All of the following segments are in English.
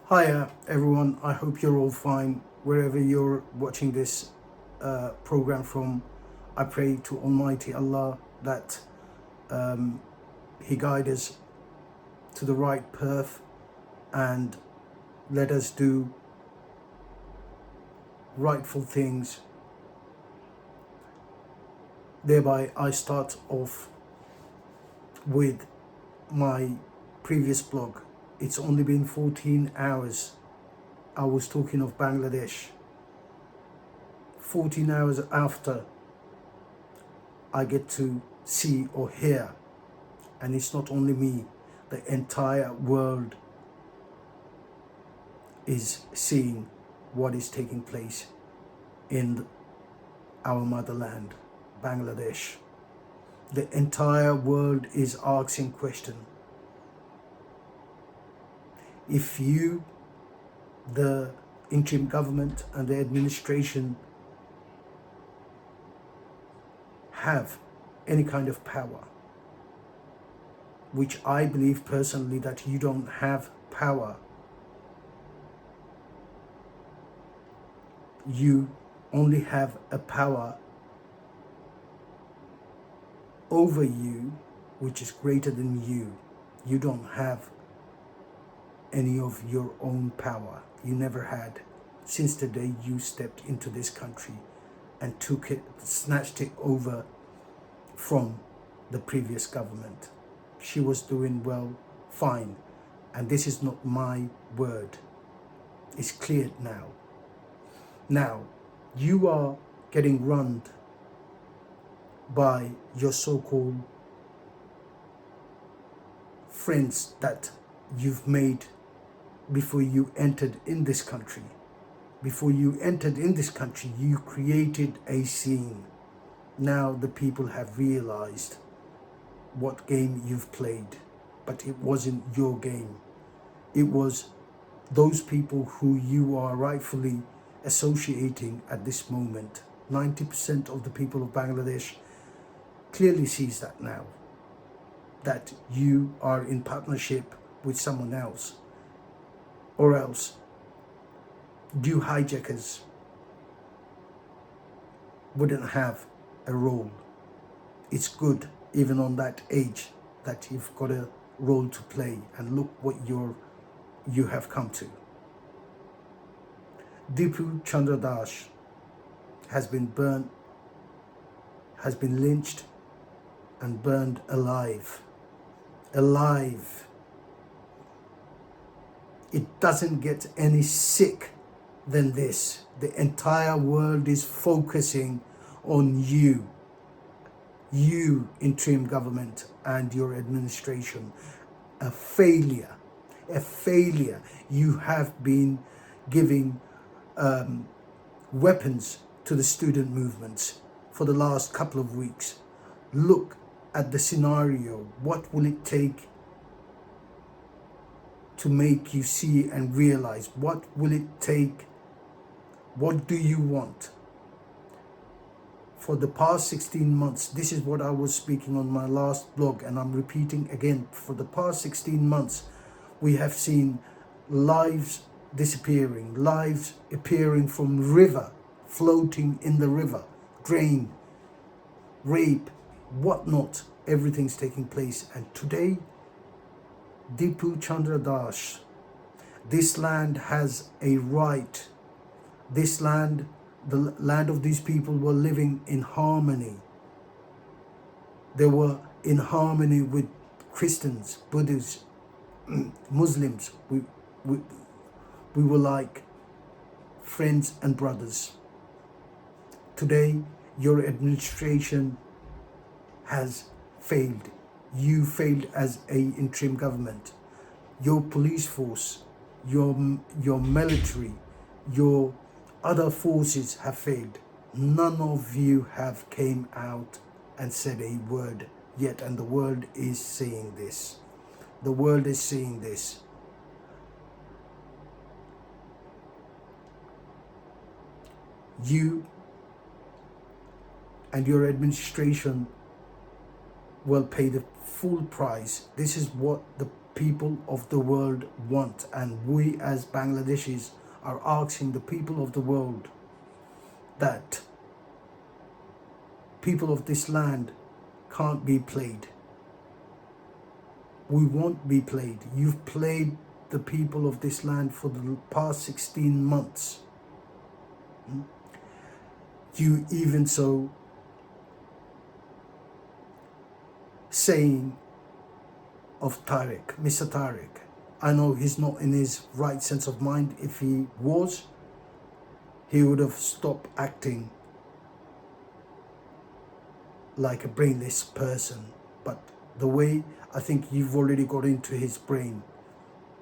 Hiya everyone, I hope you're all fine wherever you're watching this program from. I pray to Almighty Allah that He guide us to the right path and let us do rightful things. Thereby I start off with my previous blog. It's only been 14 hours. I was talking of Bangladesh. 14 hours after, I get to see or hear, and it's not only me, the entire world is seeing what is taking place in our motherland, Bangladesh. The entire world is asking question. If you, the interim government and the administration, have any kind of power, which I believe personally that you don't have power, you only have a power over you which is greater than you. You don't have any of your own power. You never had since the day you stepped into this country and took it, snatched it over from the previous government. She was doing well, fine, and this is not my word. It's cleared now. Now, you are getting run by your so-called friends that you've made before you entered in this country. Before you entered in this country, you created a scene. Now the people have realized what game you've played, but it wasn't your game. It was those people who you are rightfully associating at this moment. 90% of the people of Bangladesh clearly sees that now, that you are in partnership with someone else, or else you hijackers wouldn't have a role. It's good, even on that age, that you've got a role to play, and look what you have come to. Dipu Chandra Das has been burnt, has been lynched and burned alive. Alive. It doesn't get any sick than this. The entire world is focusing on you, interim government and your administration. A failure. You have been giving weapons to the student movements for the last couple of weeks. Look at the scenario. What will it take to make you see and realize? What will it take? What do you want? For the past 16 months, this is what I was speaking on my last blog, and I'm repeating again. For the past 16 months, we have seen lives disappearing, lives appearing from river, floating in the river, drain, rape, whatnot. Everything's taking place. And today, Dipu Chandra Das, this land has a right. This land, the land of these people, were living in harmony. They were in harmony with Christians, Buddhists, Muslims. We were like friends and brothers. Today, your administration has failed. You failed as an interim government. Your police force, your military, your other forces have failed. None of you have came out and said a word yet, and the world is saying this. The world is saying this. You and your administration will pay the full price. This is what the people of the world want. And we as Bangladeshis are asking the people of the world that people of this land can't be played. We won't be played. You've played the people of this land for the past 16 months. You even so saying of Tariq, Mr. Tariq. I know he's not in his right sense of mind. If he was, he would have stopped acting like a brainless person. But the way, I think you've already got into his brain.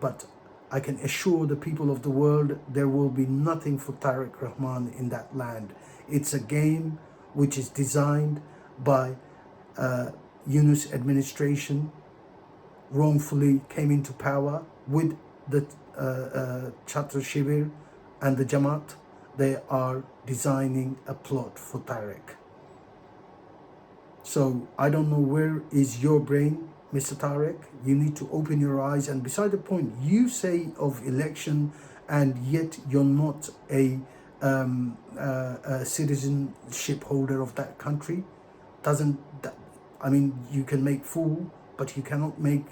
But I can assure the people of the world there will be nothing for Tariq Rahman in that land. It's a game which is designed by Yunus administration, wrongfully came into power with the Chhatra Shibir and the Jamaat. They are designing a plot for Tariq. So I don't know where is your brain, Mr. Tariq. You need to open your eyes. And beside the point, you say of election, and yet you're not a citizenship holder of that country. I mean, you can make fool, but you cannot make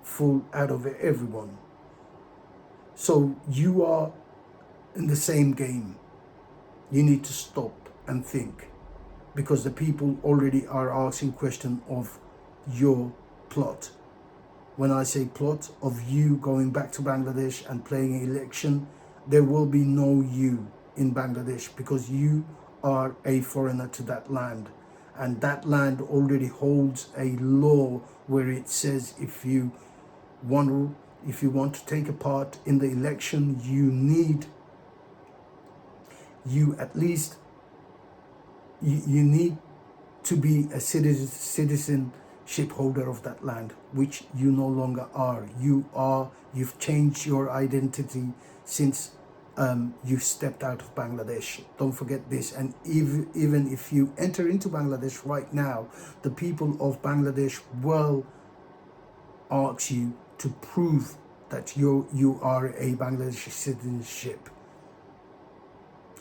fool out of everyone. So you are in the same game. You need to stop and think, because the people already are asking question of your plot. When I say plot of you going back to Bangladesh and playing an election, there will be no you in Bangladesh, because you are a foreigner to that land. And that land already holds a law where it says if you want to take a part in the election, you need to be a citizenship holder of that land, which you no longer are. You've changed your identity since you stepped out of Bangladesh. Don't forget this. And even if you enter into Bangladesh right now, the people of Bangladesh will ask you to prove that you are a Bangladeshi citizenship.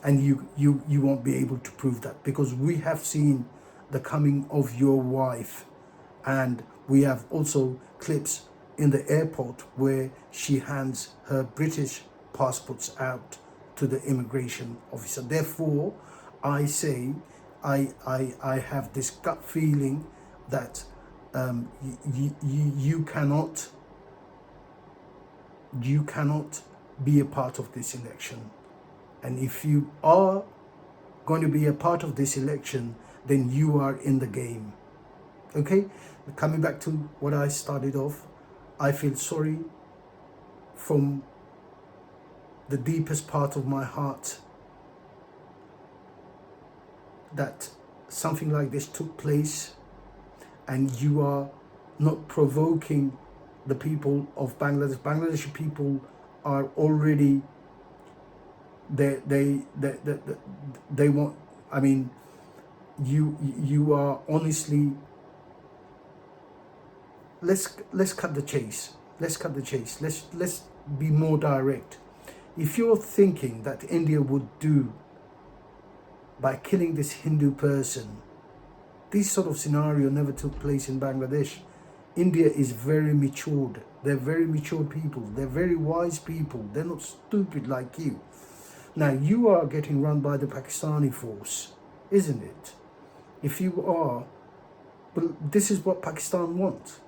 And you won't be able to prove that, because we have seen the coming of your wife, and we have also clips in the airport where she hands her British passports out to the immigration officer. Therefore, I say I have this gut feeling that you cannot be a part of this election. And if you are going to be a part of this election, then you are in the game. Okay? Coming back to what I started off, I feel sorry from the deepest part of my heart that something like this took place, and you are not provoking the people of Bangladesh. Bangladeshi people are already they want, I mean, you are honestly, let's cut the chase. Let's be more direct. If you're thinking that India would do by killing this Hindu person, this sort of scenario never took place in Bangladesh. India is very matured. They're very mature people. They're very wise people. They're not stupid like you. Now, you are getting run by the Pakistani force, isn't it? If you are, well, this is what Pakistan wants.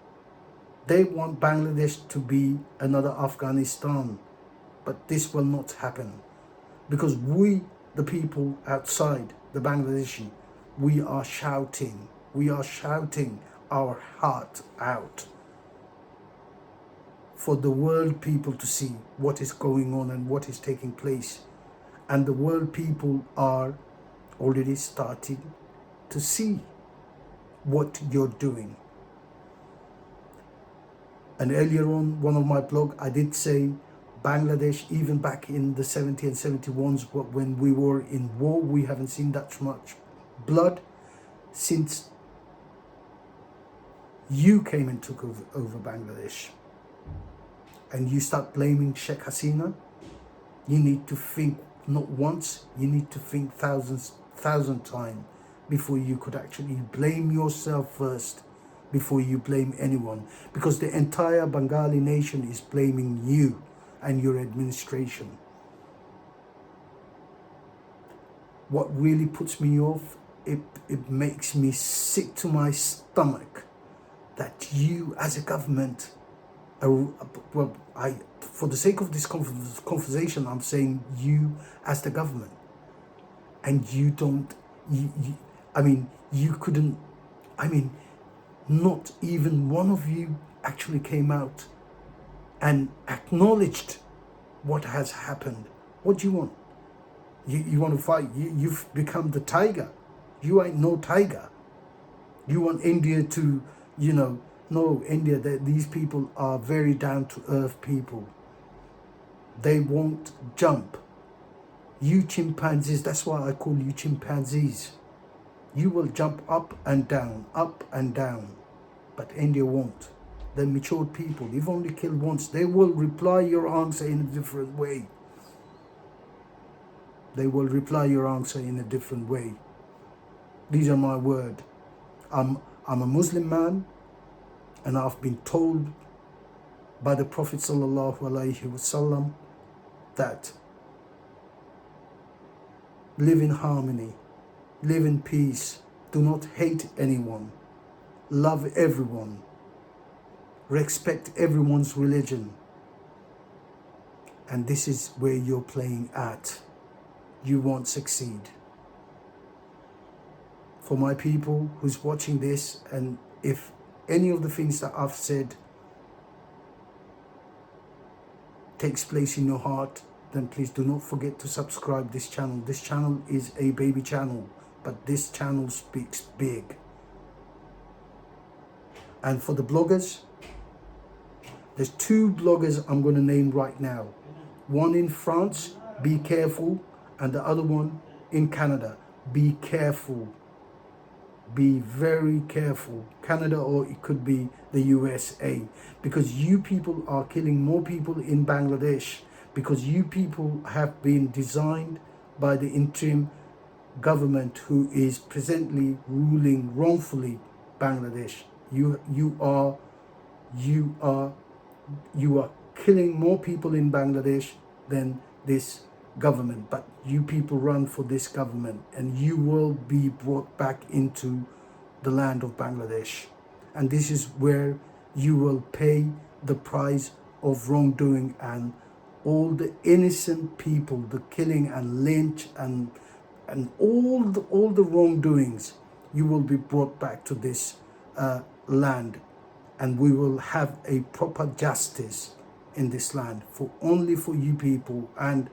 They want Bangladesh to be another Afghanistan, but this will not happen, because we, the people outside, the Bangladeshi, we are shouting our heart out for the world people to see what is going on and what is taking place. And the world people are already starting to see what you're doing. And earlier on, one of my blog, I did say Bangladesh, even back in the 70s and 71s, when we were in war, we haven't seen that much blood since you came and took over Bangladesh. and you start blaming Sheikh Hasina, you need to think not once, you need to think thousand times before you could actually blame yourself first, before you blame anyone. Because the entire Bengali nation is blaming you and your administration. What really puts me off, it makes me sick to my stomach that you as a government, for the sake of this conversation, I'm saying you as the government, and you don't, you couldn't, not even one of you actually came out and acknowledged what has happened. What do you want? You want to fight? You've become the tiger. You ain't no tiger. You want India to, no, India, these people are very down-to-earth people. They won't jump. You chimpanzees, that's why I call you chimpanzees. You will jump up and down, but India won't. They're matured people. You've only killed once. They will reply your answer in a different way. They will reply your answer in a different way. These are my words. I'm a Muslim man, and I've been told by the Prophet sallallahu alaihi wasallam that live in harmony, live in peace, do not hate anyone, love everyone, respect everyone's religion. And this is where you're playing at. You won't succeed. For my people who's watching this, and if any of the things that I've said takes place in your heart, then please do not forget to subscribe this channel. This channel is a baby channel, but this channel speaks big. And for the bloggers, there's 2 bloggers I'm going to name right now. One in France, be careful, and the other one in Canada, be careful. Be very careful. Canada, or it could be the USA, because you people are killing more people in Bangladesh, because you people have been designed by the interim government who is presently ruling wrongfully Bangladesh. You are killing more people in Bangladesh than this government, but you people run for this government, and you will be brought back into the land of Bangladesh, and this is where you will pay the price of wrongdoing, and all the innocent people, the killing and lynch and all the wrongdoings, you will be brought back to this land, and we will have a proper justice in this land only for you people. And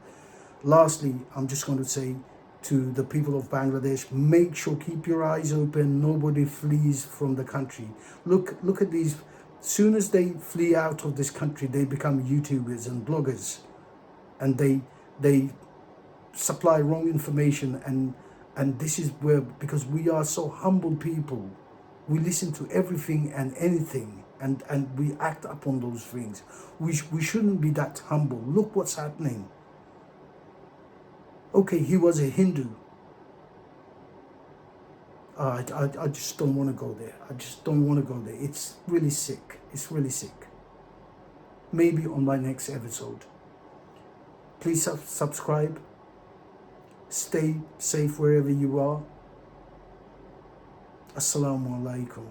lastly, I'm just going to say to the people of Bangladesh, make sure, keep your eyes open. Nobody flees from the country. Look at these. Soon as they flee out of this country, they become YouTubers and bloggers, and they supply wrong information. And this is where, because we are so humble people, we listen to everything and anything, and we act upon those things. We shouldn't be that humble. Look what's happening. Okay, he was a Hindu. I just don't want to go there. I just don't want to go there. It's really sick. It's really sick. Maybe on my next episode. Please subscribe. Stay safe wherever you are. Assalamu alaikum.